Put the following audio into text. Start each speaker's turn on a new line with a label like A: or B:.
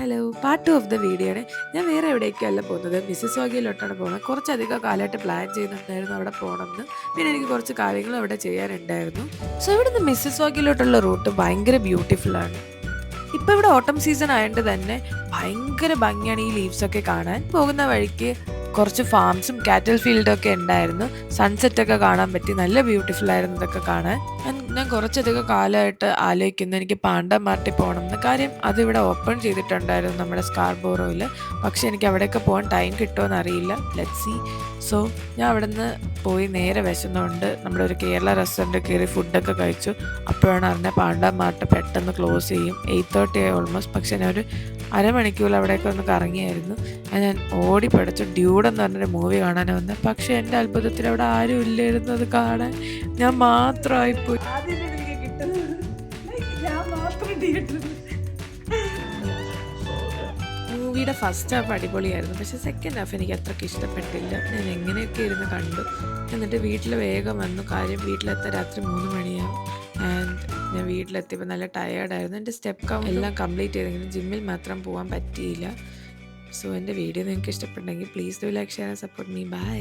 A: Hello, part 2 of the വീഡിയോയുടെ ഞാൻ വേറെ എവിടേക്കല്ല പോകുന്നത്, മിസിസാഗയിലോട്ടാണ് പോകുന്നത്. കുറച്ചധികം കാലമായിട്ട് പ്ലാൻ ചെയ്യുന്നുണ്ടായിരുന്നു അവിടെ പോകണമെന്ന്. പിന്നെ എനിക്ക് കുറച്ച് കാര്യങ്ങളും അവിടെ ചെയ്യാനുണ്ടായിരുന്നു. സോ ഇവിടുന്ന് മിസിസാഗയിലോട്ടുള്ള റൂട്ട് ഭയങ്കര ബ്യൂട്ടിഫുള്ളാണ്. ഇപ്പോൾ ഇവിടെ ഓട്ടം സീസൺ ആയതുകൊണ്ട് തന്നെ ഭയങ്കര ഭംഗിയാണ് ഈ ലീവ്സൊക്കെ കാണാൻ. പോകുന്ന വഴിക്ക് കുറച്ച് ഫാംസും കാറ്റൽ ഫീൽഡും ഒക്കെ ഉണ്ടായിരുന്നു. സൺസെറ്റൊക്കെ കാണാൻ പറ്റി. നല്ല ബ്യൂട്ടിഫുൾ ആയിരുന്നു ഇതൊക്കെ കാണാൻ. ഞാൻ കുറച്ചധികം കാലമായിട്ട് ആലോചിക്കുന്നു എനിക്ക് പാണ്ടമാർട്ടിൽ പോകണം എന്ന്. കാര്യം അതിവിടെ ഓപ്പൺ ചെയ്തിട്ടുണ്ടായിരുന്നു നമ്മുടെ സ്കാർബോറോയിൽ. പക്ഷെ എനിക്ക് അവിടെയൊക്കെ പോകാൻ ടൈം കിട്ടുമോ എന്നറിയില്ല. Let's see. സോ ഞാൻ അവിടെ നിന്ന് പോയി നേരെ വിശന്നുകൊണ്ട് നമ്മുടെ ഒരു കേരള റെസ്റ്റോറൻറ്റ് കയറി ഫുഡൊക്കെ കഴിച്ചു. അപ്പോഴാണ് അറിഞ്ഞത് പാണ്ടമാർട്ട് പെട്ടെന്ന് ക്ലോസ് ചെയ്യും. 8:30 ആയി ഓൾമോസ്റ്റ്. പക്ഷെ ഞാനൊരു അരമണിക്കൂർ അവിടെയൊക്കെ ഒന്ന് കറങ്ങിയായിരുന്നു. ഞാൻ ഓടി പഠിച്ചു ഡ്യൂഡ് എന്ന് പറഞ്ഞൊരു മൂവി കാണാൻ വന്നത്. പക്ഷെ എൻ്റെ അത്ഭുതത്തിൽ അവിടെ ആരും ഇല്ലായിരുന്നു അത് കാണാൻ. ഞാൻ മാത്രമായിപ്പോയി. മൂവിയുടെ ഫസ്റ്റ് ഹാഫ് അടിപൊളിയായിരുന്നു. പക്ഷെ സെക്കൻഡ് ഹാഫ് എനിക്ക് അത്രയ്ക്ക് ഇഷ്ടപ്പെട്ടില്ല. ഞാൻ എങ്ങനെയൊക്കെ ഇരുന്ന് കണ്ടു. എന്നിട്ട് വീട്ടിൽ വേഗം വന്നു. കാര്യം വീട്ടിലെത്താൻ രാത്രി 3 മണിയാവും. ആൻഡ് ഞാൻ വീട്ടിലെത്തിയപ്പോൾ നല്ല ടയേർഡായിരുന്നു. എൻ്റെ സ്റ്റെപ്പ് കൗണ്ട് എല്ലാം കംപ്ലീറ്റ് ചെയ്തെങ്കിലും ജിമ്മിൽ മാത്രം പോകാൻ പറ്റിയില്ല. സോ എൻ്റെ വീഡിയോ നിങ്ങൾക്ക് ഇഷ്ടപ്പെട്ടെങ്കിൽ please do like, share, support me. By.